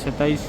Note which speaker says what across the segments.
Speaker 1: 27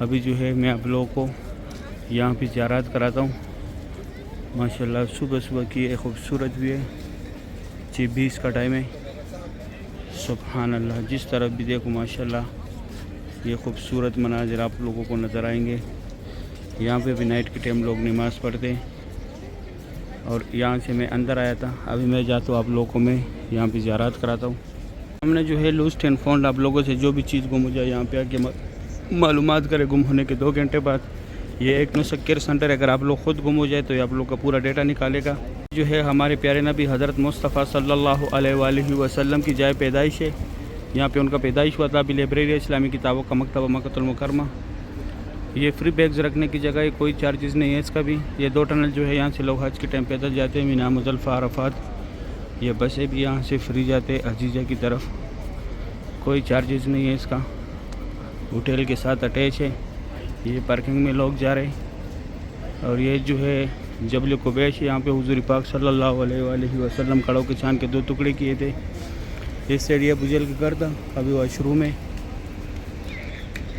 Speaker 1: ابھی جو ہے میں آپ لوگوں کو یہاں پہ زیارت کراتا ہوں. ماشاءاللہ صبح صبح کی ایک خوبصورت بھی ہے. 6:20 کا ٹائم ہے. سبحان اللہ, جس طرف بھی دیکھو ماشاءاللہ یہ خوبصورت مناظر آپ لوگوں کو نظر آئیں گے. یہاں پہ بھی نائٹ کے ٹائم لوگ نماز پڑھتے ہیں. اور یہاں سے میں اندر آیا تھا, ابھی میں جاتا ہوں آپ لوگوں کو میں یہاں پہ زیارت کراتا ہوں. ہم نے جو ہے لوسٹ اینڈ فاؤنڈ آپ لوگوں سے جو بھی چیز گم ہو جائے یہاں پہ آ کے معلومات کرے. گم ہونے کے 2 گھنٹے بعد یہ ایک مسکر سنٹر ہے. اگر آپ لوگ خود گم ہو جائے تو یہ آپ لوگ کا پورا ڈیٹا نکالے گا. جو ہے ہمارے پیارے نبی حضرت مصطفیٰ صلی اللہ علیہ وآلہ وسلم کی جائے پیدائش ہے. یہاں پہ ان کا پیدائش ہوا تھا. ابھی لائبریری اسلامی کتابوں کا مکتبہ مکۃ المکرمہ. یہ فری بیگز رکھنے کی جگہ ہے, کوئی چارجز نہیں ہے اس کا بھی. یہ 2 ٹنل جو ہے یہاں سے لوگ حج کے ٹائم پیدل جاتے ہیں مینا مزدلفہ عرفات. یہ بسیں بھی یہاں سے فری جاتے عزیزہ کی طرف, کوئی چارجز نہیں ہے اس کا. ہوٹل کے ساتھ اٹیچ ہے. یہ پارکنگ میں لوگ جا رہے ہیں. اور یہ جو ہے جبل قبیش, یہاں پہ حضور پاک صلی اللہ علیہ وآلہ وسلم کڑوں کے چاند کے 2 ٹکڑے کیے تھے. اس سائڈ یہ بجل کا گھر تھا, ابھی واش روم ہے.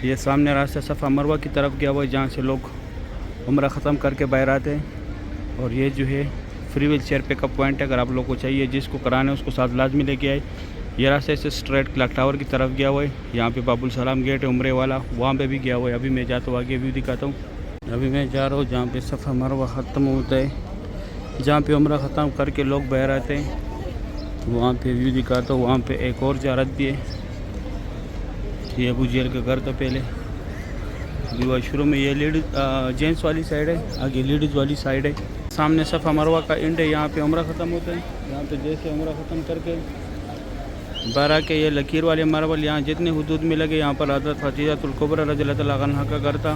Speaker 1: یہ سامنے راستہ صفا مروہ کی طرف گیا ہوا ہے جہاں سے لوگ عمرہ ختم کر کے باہر آتے ہیں. اور یہ جو ہے فری ویل چیئر پک اپ پوائنٹ ہے. اگر آپ لوگ کو چاہیے جس کو کرانا ہے اس کو ساتھ لازمی لے کے آئے. یہ راستہ سے اسٹریٹ کلاک ٹاور کی طرف گیا ہوا ہے. یہاں پہ باب السلام گیٹ ہے عمرے والا, وہاں پہ بھی گیا ہوا ہے. ابھی میں جاتا ہوں آگے ویو دکھاتا ہوں. ابھی میں جا رہا ہوں جہاں پہ صفا مروہ ختم ہوتا ہے, جہاں پہ عمرہ ختم کر کے لوگ باہر آتے ہیں, وہاں پہ ویو دکھاتا ہوں. وہاں پہ ایک اور زیارت بھی ہے. یہ ابو جیل کا گھر تھا پہلے. واش روم میں یہ جینٹس والی سائڈ ہے, آگے لیڈیز والی سائڈ ہے. سامنے صفا مروہ کا اینڈ ہے, یہاں پہ عمرہ ختم ہوتا ہے. یہاں پہ جیسے عمرہ ختم کر کے بارہ کے یہ لکیر والے ماربل یہاں جتنے حدود میں لگے, یہاں پر حضرت خدیجہ الکبریٰ رضی اللہ تعالیٰ عنہا کا گھر تھا.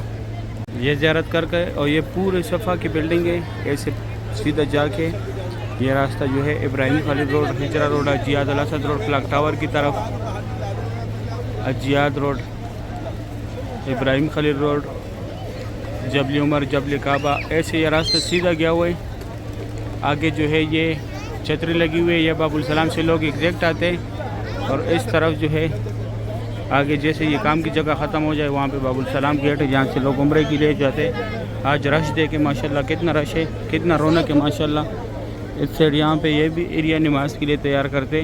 Speaker 1: یہ زیارت کر کے, اور یہ پورے صفا کی بلڈنگ ہے. ایسے سیدھا جا کے یہ راستہ جو ہے Ibrahim Khalil road, Hijrah road, حجیات الاسد روڈ, کلاک ٹاور کی طرف, حجیات روڈ, ابراہیم خلیل روڈ, جبل عمر, جبل کعبہ, ایسے یہ راستہ سیدھا گیا ہوا ہے. آگے جو ہے یہ چھتری لگی ہوئی ہے. یہ باب السلام سے لوگ ایگزیکٹ آتے ہیں. اور اس طرف جو ہے آگے جیسے یہ کام کی جگہ ختم ہو جائے وہاں پہ باب السلام گیٹ ہے جہاں سے لوگ عمرے کے لیے جاتے ہیں. آج رش دیکھے ماشاءاللہ کتنا رش ہے, کتنا رونق ہے ماشاءاللہ. اس سائڈ یہاں پہ یہ بھی ایریا نماز کے لیے تیار کرتے.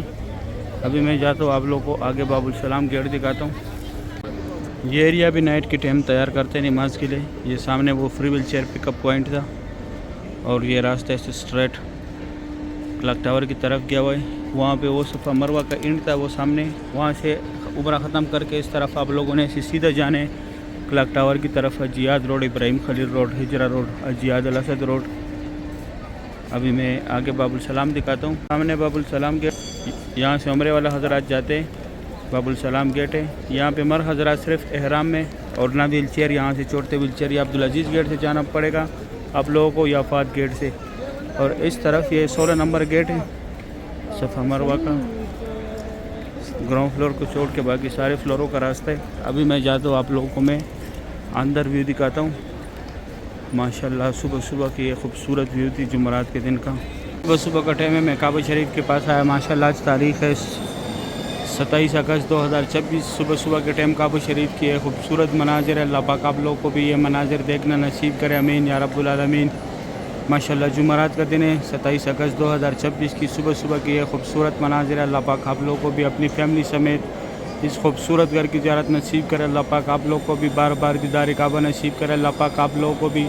Speaker 1: ابھی میں جاتا ہوں آپ لوگ کو آگے باب السلام گیٹ دکھاتا ہوں. یہ ایریا بھی نائٹ کے ٹائم تیار کرتے ہیں نماز کے لیے. یہ سامنے وہ فری ویل چیئر پک اپ پوائنٹ تھا. اور یہ راستہ ایسے اسٹریٹ کلاک ٹاور کی طرف گیا ہوا ہے. وہاں پہ وہ صفا مروہ کا اینڈ تھا وہ سامنے. وہاں سے عمرہ ختم کر کے اس طرف آپ لوگوں نے ایسے سیدھا جانے کلاک ٹاور کی طرف, حجیات روڈ, ابراہیم خلیل روڈ, ہجرہ روڈ, حجیات الاسد روڈ. ابھی میں آگے باب السلام دکھاتا ہوں. سامنے باب السلام گیٹ, یہاں سے عمرے والا حضرات جاتے ہیں. باب السلام گیٹ ہے. یہاں پہ مر حضرات صرف احرام میں, اور نہ ویل چیئر یہاں سے چھوڑتے. ویل چیئر یا عبدالعزیز گیٹ سے جانا پڑے گا آپ لوگوں کو, یا فات گیٹ سے. اور اس طرف یہ 16 نمبر گیٹ ہے صفا مروہ کا. گراؤنڈ فلور کو چھوڑ کے باقی سارے فلوروں کا راستہ ہے. ابھی میں جاتا ہوں آپ لوگوں کو میں اندر ویو دکھاتا ہوں. ماشاءاللہ صبح صبح کی یہ خوبصورت ویو تھی جمعرات کے دن کا. صبح صبح کا ٹائم ہے, میں کعبہ شریف کے پاس آیا. ماشاءاللہ آج تاریخ ہے 27 اگست 2026. صبح صبح کے ٹائم کعبہ شریف کی یہ خوبصورت مناظر ہے. اللہ پاک آپ لوگوں کو بھی یہ مناظر دیکھنا نصیب کرے, امین یا رب العالمین. ماشاءاللہ جمعرات کا دن ہے 27 اگست 2026 کی صبح صبح کی یہ خوبصورت مناظر ہے. اللہ پاک آپ لوگوں کو بھی اپنی فیملی سمیت اس خوبصورت گھر کی زیارت نصیب کرے. اللہ پاک آپ لوگوں کو بھی بار بار دیدار کعبہ نصیب کرے. اللہ پاک آپ لوگوں کو بھی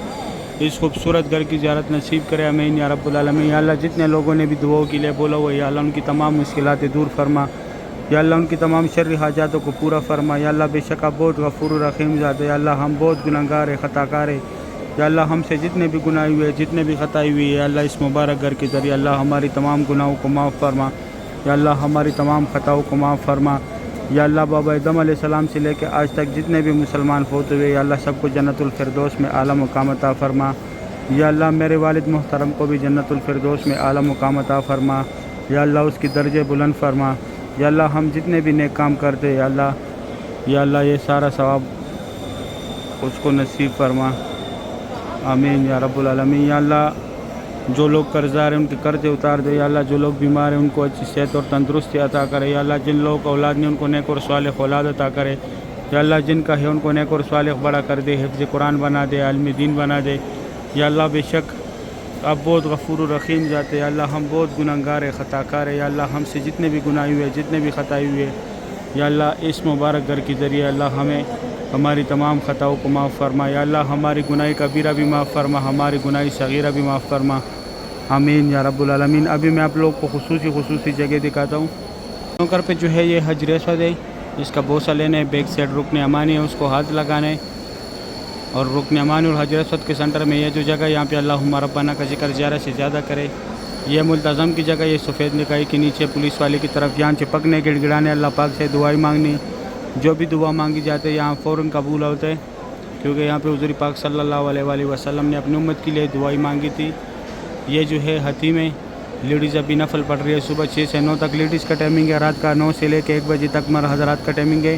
Speaker 1: اس خوبصورت گھر کی زیارت نصیب کرے, امین یا رب العالمین. یا اللہ جتنے لوگوں نے بھی دعاؤں کے لیے بولا ہوا, یا اللہ ان کی تمام مشکلات دور فرما. یا اللہ ان کی تمام شر حاجاتوں کو پورا فرما. یا اللہ بے شک آپ بہت غفور و رحیم ذات ہے. یا اللہ ہم بہت گناہگار ہیں, خطا کار ہیں. یا اللہ ہم سے جتنے بھی گناہ ہوئے, جتنے بھی خطائی ہوئی ہے, اللہ اس مبارک گھر کے ذریعے اللہ ہماری تمام گناہوں کو معاف فرما. یا اللہ ہماری تمام خطاؤں کو معاف فرما. یا اللہ بابا آدم علیہ السلام سے لے کے آج تک جتنے بھی مسلمان فوت ہوئے, یا اللہ سب کو جنت الفردوس میں اعلیٰ مقام عطا فرما. یا اللہ میرے والد محترم کو بھی جنت الفردوس میں اعلیٰ مقام عطا فرما. یا اللہ اس کی درجے بلند فرما. یا اللہ ہم جتنے بھی نیک کام کرتے, یا اللہ یہ سارا ثواب اس کو نصیب فرما, آمین یا رب العالمین. یا اللہ جو لوگ قرضدار ہیں ان کے قرضے اتار دے. یا اللہ جو لوگ بیمار ہیں ان کو اچھی صحت اور تندرستی عطا کرے. یا اللہ جن لوگوں کو اولاد نہیں ان کو نیک اور صالح اولاد عطا کرے. یا اللہ جن کا ہے ان کو نیک اور صالح بڑا کر دے، حفظ قرآن بنا دے، عالم دین بنا دے۔ یا اللہ بے شک آپ بہت غفور الرحیم ذات ہے، یا اللہ ہم بہت گنہگار ہے، خطا کار ہے، یا اللہ ہم سے جتنے بھی گناہ ہوئے، جتنے بھی خطائی ہوئے، یا اللہ اس مبارک گھر کے ذریعے اللہ ہمیں ہماری تمام خطاؤں کو معاف فرما، یا اللہ ہماری گناہ کبیرہ بھی معاف فرما، ہماری گناہ صغیرہ بھی معاف فرما، آمین یا رب العالمین۔ ابھی میں آپ لوگ کو خصوصی جگہ دکھاتا ہوں۔ نوکر پہ جو ہے یہ حجر اسود ہے، اس کا بوسہ لینے، بیک سائڈ رکن امانی ہے، اس کو ہاتھ لگانے، اور رکن امانی اور حجر اسود کے سنٹر میں یہ جو جگہ ہے، یہاں پہ اللہم ربنا کا ذکر زیادہ سے زیادہ کرے۔ یہ ملتظم کی جگہ، یہ سفید نکائی کے نیچے پولیس والے کی طرف یہاں چپکنے گڑ گڑانے، اللہ پاک سے دعائیں مانگنی، جو بھی دعا مانگی جاتے یہاں فوراً قبول ہوتے، کیونکہ یہاں پہ حضور پاک صلی اللہ علیہ وآلہ وسلم نے اپنی امت کے لیے دعائیں مانگی تھی۔ یہ جو ہے حتیم ہے، لیڈیز ابھی نفل پڑھ رہی ہے، صبح 6 سے 9 تک لیڈیز کا ٹائمنگ ہے، رات کا 9 سے لے کے 1 بجے تک مر حضرات کا ٹائمنگ ہے۔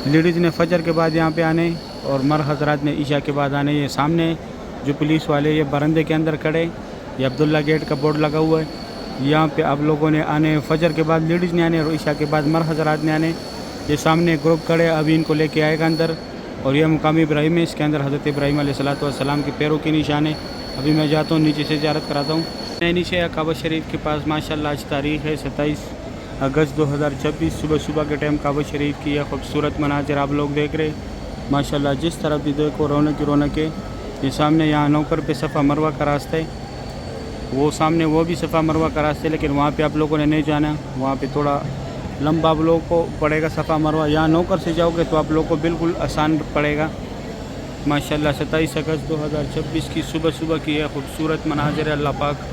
Speaker 1: لیڈیز نے فجر کے بعد یہاں پہ آنے اور مر حضرات نے عشاء کے بعد آنے۔ یہ سامنے جو پولیس والے یہ برندے کے اندر کھڑے، یہ عبداللہ گیٹ کا بورڈ لگا ہوا ہے، یہاں پہ آپ لوگوں نے آنے، فجر کے بعد لیڈیز نے آنے اور عشاء کے بعد مر حضرات نے آنے۔ یہ سامنے گروپ کھڑے، ابھی ان کو لے کے آئے گا اندر، اور یہ مقام ابراہیم ہے، اس کے اندر حضرت ابراہیم علیہ السلام کے پیروں کے نشان ہے۔ ابھی میں جاتا ہوں نیچے سے زیارت کراتا ہوں۔ میں نیچے کعبہ شریف کے پاس، ماشاءاللہ آج تاریخ ہے 27 اگست 2026، صبح کے ٹائم کعبہ شریف کی یہ خوبصورت مناظر آپ لوگ دیکھ رہے، ماشاءاللہ جس طرف بھی دیکھو رونق ہی رونق ہے۔ یہ سامنے یہاں نوکر پہ صفا مروہ کا راستہ ہے، وہ سامنے وہ بھی صفا مروہ کا راستہ ہے، لیکن وہاں پہ آپ لوگوں نے نہیں جانا، وہاں پہ تھوڑا لمبا آپ لوگوں کو پڑے گا صفا مروہ۔ یہاں نوکر سے جاؤ گے تو آپ لوگوں کو بالکل آسان پڑے گا۔ ماشاءاللہ 27 اگست 2026 کی صبح کی یہ خوبصورت مناظر ہے۔ اللہ پاک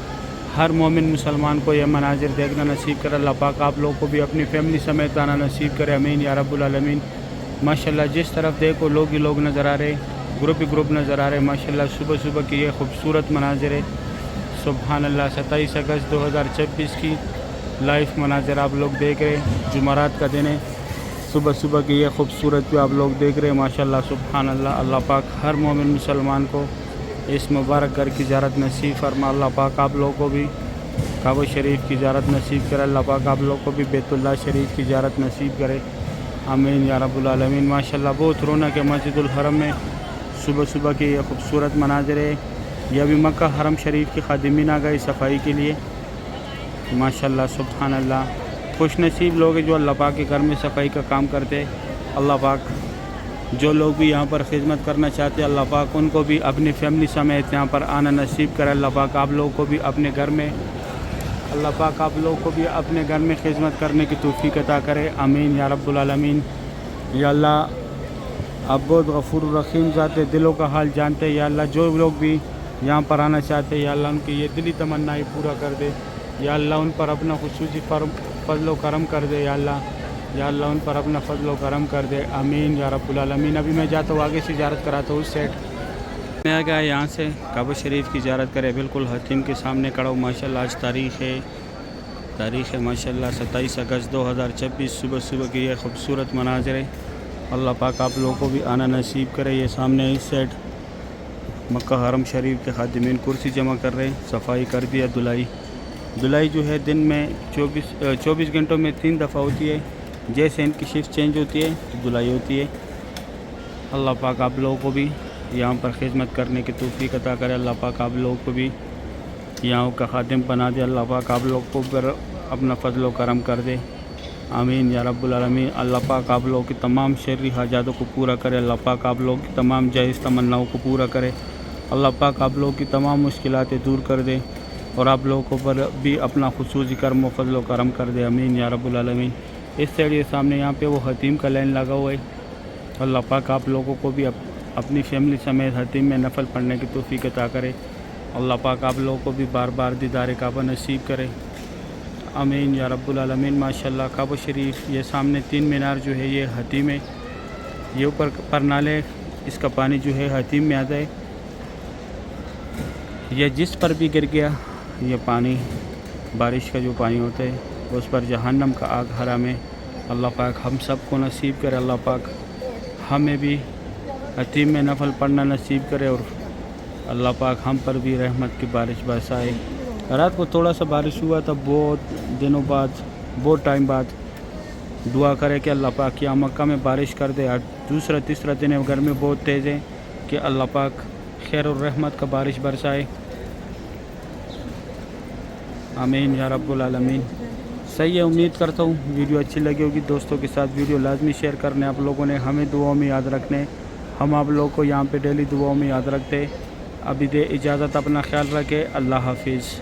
Speaker 1: ہر مومن مسلمان کو یہ مناظر دیکھنا نصیب کرے، اللہ پاک آپ لوگوں کو بھی اپنی فیملی سمیت آنا نصیب کرے، آمین یا رب العالمین۔ ماشاءاللہ جس طرف دیکھو لوگ ہی لوگ نظر آ رہے، گروپ ہی گروپ نظر آ رہے، ماشاءاللہ صبح کی یہ خوبصورت مناظر ہے، سبحان اللہ۔ 27 اگست 2026 کی لائف مناظر آپ لوگ دیکھ رہے، جمعرات کا دن ہے، صبح کی یہ خوبصورت بھی آپ لوگ دیکھ رہے، ماشاءاللہ سبحان اللہ۔ اللہ پاک ہر مومن مسلمان کو اس مبارک گھر کی زیارت نصیب فرما، اللہ پاک آپ لوگوں کو بھی کعبہ شریف کی زیارت نصیب کرے، اللہ پاک آپ لوگوں کو بھی بیت اللہ شریف کی زیارت نصیب کرے، آمین یا رب العالمین۔ ماشاءاللہ بہت رونق ہے مسجد الحرم میں، صبح کی یہ خوبصورت مناظر ہے۔ یہ ابھی مکہ حرم شریف کی خادمین آ گئی صفائی کے لیے، ماشاءاللہ سبحان اللہ۔ خوش نصیب لوگ ہیں جو اللہ پاک کے گھر میں صفائی کا کام کرتے، اللہ پاک جو لوگ بھی یہاں پر خدمت کرنا چاہتے اللہ پاک ان کو بھی اپنی فیملی سمیت یہاں پر آنا نصیب کرے، اللہ پاک آپ لوگوں کو بھی اپنے گھر میں، اللہ پاک آپ لوگوں کو بھی اپنے گھر میں خدمت کرنے کی توفیق عطا کرے، آمین یا رب العالمین۔ یا اللہ آپ بہت غفور الرحیم ذات ہے، دلوں کا حال جانتے ہیں، یا اللہ جو لوگ بھی یہاں پر آنا چاہتے ہیں یا اللہ ان کی یہ دلی تمنائیں پورا کر دے، یا اللہ ان پر اپنا خصوصی فضل و کرم کر دے، یا اللہ ان پر اپنا فضل و کرم کر دے، آمین یا رب العالمین۔ ابھی میں جاتا ہوں آگے سے زیارت کراتا ہوں، اس سیٹ میں آ گیا یہاں سے کعبہ شریف کی زیارت کرے، بالکل حتیم کے سامنے کھڑا ہوں، ماشاءاللہ آج تاریخ ہے ماشاءاللہ 27 اگست 2026، صبح کی یہ خوبصورت مناظر ہے، اللہ پاک آپ لوگوں کو بھی آنا نصیب کرے۔ یہ سامنے اس سیٹ مکہ حرم شریف کے خادمین کرسی جمع کر رہے، صفائی کر دیا، دلائی جو ہے دن میں 24 گھنٹوں میں 3 دفعہ ہوتی ہے، جیسے ان کی شفٹ چینج ہوتی ہے تو دلائی ہوتی ہے۔ اللہ پاک آپ لوگوں کو بھی یہاں پر خدمت کرنے کی توفیق عطا کرے، اللہ پاک آپ لوگوں کو بھی یہاں کا خادم بنا دے، اللہ پاک آپ لوگوں کو پر اپنا فضل و کرم کر دے، آمین یا رب العالمین۔ اللہ پاک آپ لوگوں کی تمام شرعی حاجاتوں کو پورا کرے، اللہ پاک آپ لوگوں کی تمام جائز تمناؤں کو پورا کرے، اللہ پاک آپ لوگوں کی تمام مشکلات دور کر دے، اور آپ لوگوں کو پر بھی اپنا خصوصی کرم و فضل و کرم کر دے، آمین یا رب العالمین۔ اس سائڈ یہ سامنے یہاں پہ وہ حتیم کا لائن لگا ہوا ہے، اللہ پاک آپ لوگوں کو بھی اپنی فیملی سمیت حتیم میں نفل پڑھنے کی توفیق عطا کرے، اللہ پاک آپ لوگوں کو بھی بار بار دیدار کعبہ نصیب کرے، آمین یا رب العالمین۔ ماشاءاللہ کعبہ شریف یہ سامنے 3 مینار جو ہے یہ حتیم ہے، یہ اوپر پر نالے، اس کا پانی جو ہے حتیم میں آتا ہے، یہ جس پر بھی گر گیا یہ پانی بارش کا جو پانی ہوتا ہے اس پر جہنم کا آگ حرام ہے، اللہ پاک ہم سب کو نصیب کرے، اللہ پاک ہمیں بھی حتیم میں نفل پڑھنا نصیب کرے، اور اللہ پاک ہم پر بھی رحمت کی بارش برسائے۔ رات کو تھوڑا سا بارش ہوا تھا، بہت دنوں بعد، بہت ٹائم بعد دعا کرے کہ اللہ پاک یہاں مکہ میں بارش کر دے. اور دوسرا تیسرا دن ہے گرمی بہت تیز ہے کہ اللہ پاک خیر اور رحمت کا بارش برسائے. آمین یا رب العالمین. صحیح ہے, امید کرتا ہوں ویڈیو اچھی لگی ہوگی. دوستوں کے ساتھ ویڈیو لازمی شیئر کرنے. آپ لوگوں نے ہمیں دعاؤں میں یاد رکھنے, ہم آپ لوگوں کو یہاں پہ ڈیلی دعاؤں میں یاد رکھتے. ابھی دے اجازت, اپنا خیال رکھے. اللہ حافظ.